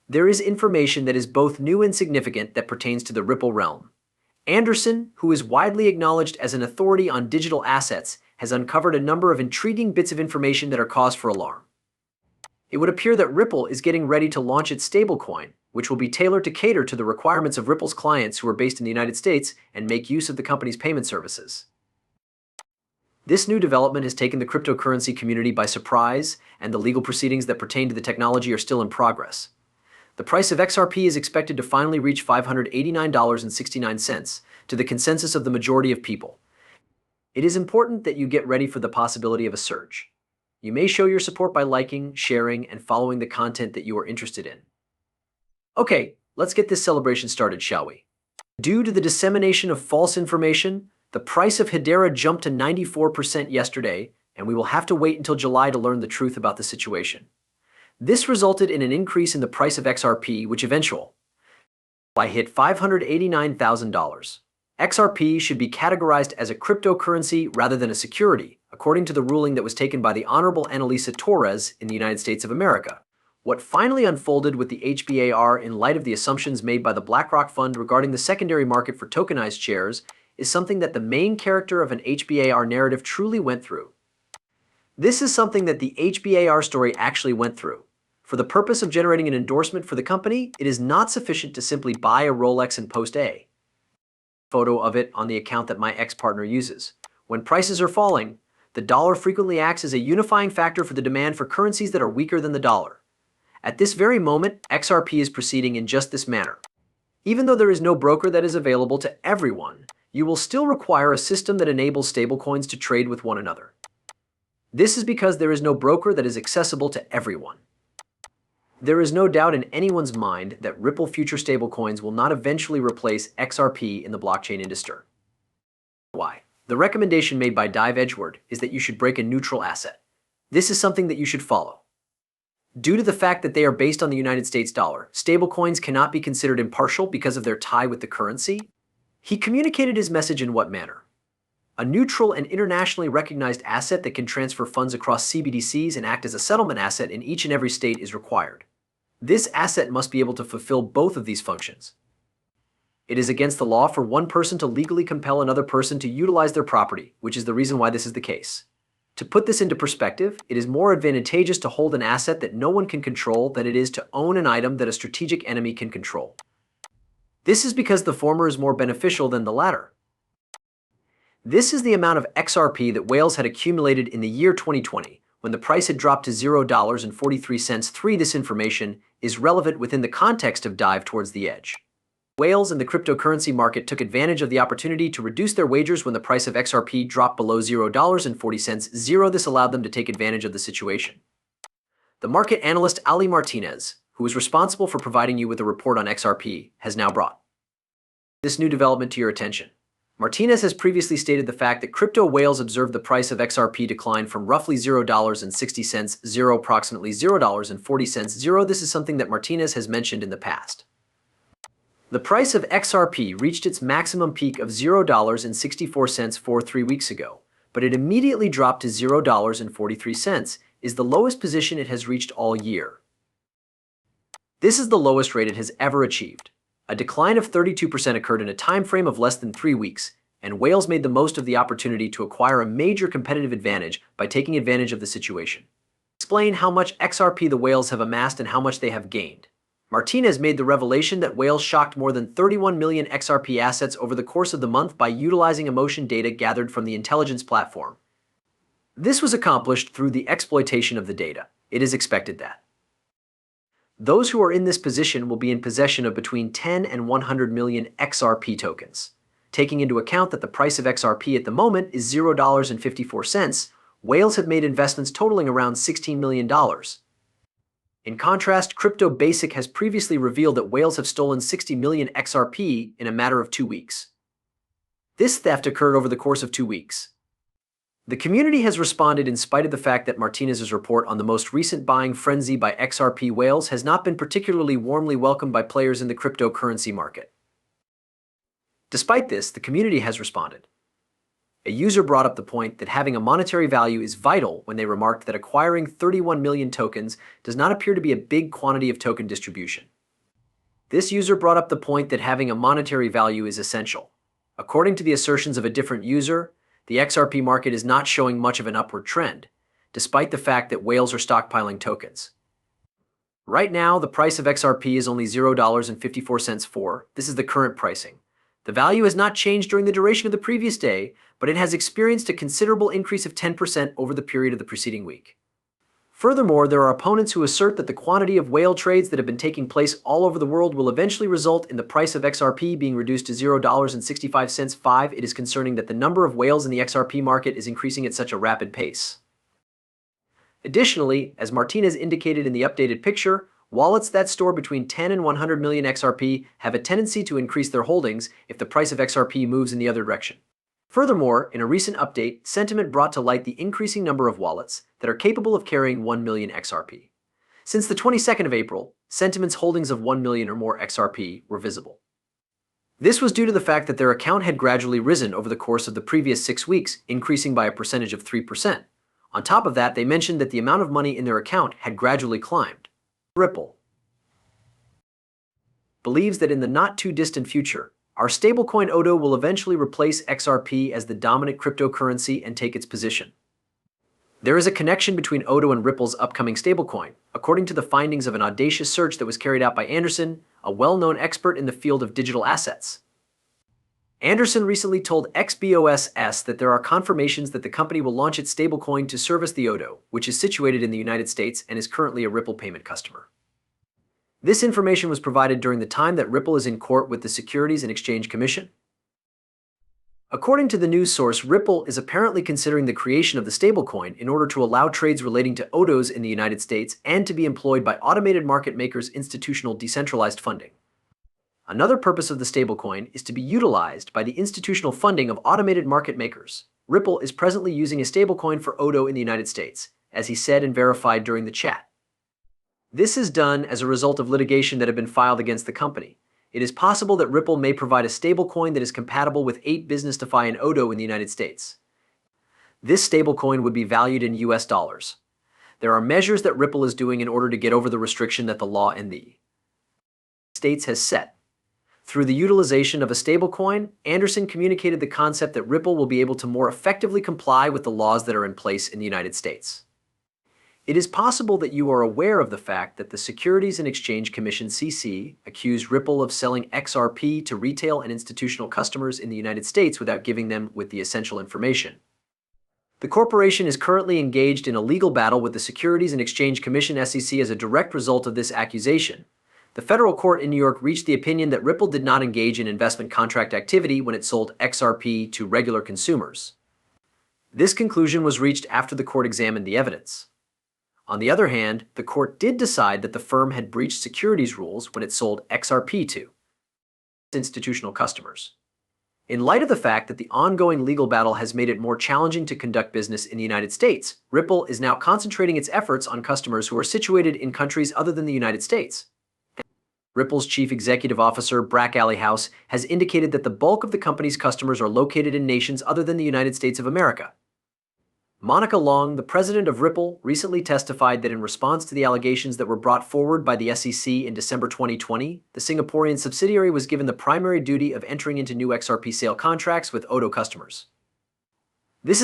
There is information that is both new and significant that pertains to the Ripple realm. Anderson, who is widely acknowledged as an authority on digital assets, has uncovered a number of intriguing bits of information that are cause for alarm. It would appear that Ripple is getting ready to launch its stablecoin, which will be tailored to cater to the requirements of Ripple's clients who are based in the United States and make use of the company's payment services. This new development has taken the cryptocurrency community by surprise, and the legal proceedings that pertain to the technology are still in progress. The price of XRP is expected to finally reach $589.69, to the consensus of the majority of people. It is important that you get ready for the possibility of a surge. You may show your support by liking, sharing, and following the content that you are interested in. Okay, let's get this celebration started, shall we? Due to the dissemination of false information, the price of Hedera jumped to 94% yesterday, and we will have to wait until July to learn the truth about the situation. This resulted in an increase in the price of XRP, which eventually hit $589,000. XRP should be categorized as a cryptocurrency rather than a security, according to the ruling that was taken by the Honorable Annalisa Torres in the United States of America. What finally unfolded with the HBAR in light of the assumptions made by the BlackRock Fund regarding the secondary market for tokenized shares is something that the main character of an HBAR narrative truly went through. This is something that the HBAR story actually went through. For the purpose of generating an endorsement for the company, it is not sufficient to simply buy a Rolex and post a photo of it on the account that my ex-partner uses. When prices are falling, the dollar frequently acts as a unifying factor for the demand for currencies that are weaker than the dollar. At this very moment, XRP is proceeding in just this manner. Even though there is no broker that is available to everyone, you will still require a system that enables stablecoins to trade with one another. This is because there is no broker that is accessible to everyone. There is no doubt in anyone's mind that Ripple future stablecoins will not eventually replace XRP in the blockchain industry. Why? The recommendation made by Dive Edgeworth is that you should break a neutral asset. This is something that you should follow. Due to the fact that they are based on the United States dollar, stablecoins cannot be considered impartial because of their tie with the currency. He communicated his message in what manner? A neutral and internationally recognized asset that can transfer funds across CBDCs and act as a settlement asset in each and every state is required. This asset must be able to fulfill both of these functions. It is against the law for one person to legally compel another person to utilize their property, which is the reason why this is the case. To put this into perspective, it is more advantageous to hold an asset that no one can control than it is to own an item that a strategic enemy can control. This is because the former is more beneficial than the latter. This is the amount of XRP that whales had accumulated in the year 2020, when the price had dropped to $0.43. This information is relevant within the context of dive towards the edge. Whales in the cryptocurrency market took advantage of the opportunity to reduce their wagers when the price of XRP dropped below $0.40. This allowed them to take advantage of the situation. The market analyst Ali Martinez, who is responsible for providing you with a report on XRP, has now brought this new development to your attention. Martinez has previously stated the fact that crypto whales observed the price of XRP decline from roughly $0.60, approximately $0.40. This is something that Martinez has mentioned in the past. The price of XRP reached its maximum peak of $0.64 3 weeks ago, but it immediately dropped to $0.43, is the lowest position it has reached all year. This is the lowest rate it has ever achieved. A decline of 32% occurred in a time frame of less than 3 weeks, and whales made the most of the opportunity to acquire a major competitive advantage by taking advantage of the situation. Explain how much XRP the whales have amassed and how much they have gained. Martinez made the revelation that whales shocked more than 31 million XRP assets over the course of the month by utilizing emotion data gathered from the intelligence platform. This was accomplished through the exploitation of the data. It is expected that those who are in this position will be in possession of between 10 and 100 million XRP tokens. Taking into account that the price of XRP at the moment is $0.54, whales have made investments totaling around $16 million. In contrast, Crypto Basic has previously revealed that whales have stolen 60 million XRP in a matter of 2 weeks. This theft occurred over the course of 2 weeks. The community has responded in spite of the fact that Martinez's report on the most recent buying frenzy by XRP whales has not been particularly warmly welcomed by players in the cryptocurrency market. Despite this, the community has responded. A user brought up the point that having a monetary value is vital when they remarked that acquiring 31 million tokens does not appear to be a big quantity of token distribution. This user brought up the point that having a monetary value is essential. According to the assertions of a different user, the XRP market is not showing much of an upward trend, despite the fact that whales are stockpiling tokens. Right now, the price of XRP is only $0.54. This is the current pricing. The value has not changed during the duration of the previous day, but it has experienced a considerable increase of 10% over the period of the preceding week. Furthermore, there are opponents who assert that the quantity of whale trades that have been taking place all over the world will eventually result in the price of XRP being reduced to $0.65. It is concerning that the number of whales in the XRP market is increasing at such a rapid pace. Additionally, as Martinez indicated in the updated picture, wallets that store between 10 and 100 million XRP have a tendency to increase their holdings if the price of XRP moves in the other direction. Furthermore, in a recent update, Sentiment brought to light the increasing number of wallets that are capable of carrying 1 million XRP. Since the 22nd of April, Sentiment's holdings of 1 million or more XRP were visible. This was due to the fact that their account had gradually risen over the course of the previous 6 weeks, increasing by a percentage of 3%. On top of that, they mentioned that the amount of money in their account had gradually climbed. Ripple believes that in the not-too-distant future, our stablecoin ODO will eventually replace XRP as the dominant cryptocurrency and take its position. There is a connection between ODO and Ripple's upcoming stablecoin, according to the findings of an audacious search that was carried out by Anderson, a well-known expert in the field of digital assets. Anderson recently told XBOSS that there are confirmations that the company will launch its stablecoin to service the ODO, which is situated in the United States and is currently a Ripple payment customer. This information was provided during the time that Ripple is in court with the Securities and Exchange Commission. According to the news source, Ripple is apparently considering the creation of the stablecoin in order to allow trades relating to ODOs in the United States and to be employed by automated market makers' institutional decentralized funding. Another purpose of the stablecoin is to be utilized by the institutional funding of automated market makers. Ripple is presently using a stablecoin for ODO in the United States, as he said and verified during the chat. This is done as a result of litigation that have been filed against the company. It is possible that Ripple may provide a stablecoin that is compatible with 8 business DeFi and ODO in the United States. This stablecoin would be valued in US dollars. There are measures that Ripple is doing in order to get over the restriction that the law in the States has set. Through the utilization of a stablecoin, Anderson communicated the concept that Ripple will be able to more effectively comply with the laws that are in place in the United States. It is possible that you are aware of the fact that the Securities and Exchange Commission (SEC) accused Ripple of selling XRP to retail and institutional customers in the United States without giving them with the essential information. The corporation is currently engaged in a legal battle with the Securities and Exchange Commission (SEC) as a direct result of this accusation. The federal court in New York reached the opinion that Ripple did not engage in investment contract activity when it sold XRP to regular consumers. This conclusion was reached after the court examined the evidence. On the other hand, the court did decide that the firm had breached securities rules when it sold XRP to institutional customers. In light of the fact that the ongoing legal battle has made it more challenging to conduct business in the United States, Ripple is now concentrating its efforts on customers who are situated in countries other than the United States. Ripple's chief executive officer, garlinghouse, has indicated that the bulk of the company's customers are located in nations other than the United States of America. Monica Long, the president of Ripple, recently testified that in response to the allegations that were brought forward by the SEC in December 2020, the Singaporean subsidiary was given the primary duty of entering into new XRP sale contracts with ODO customers. This is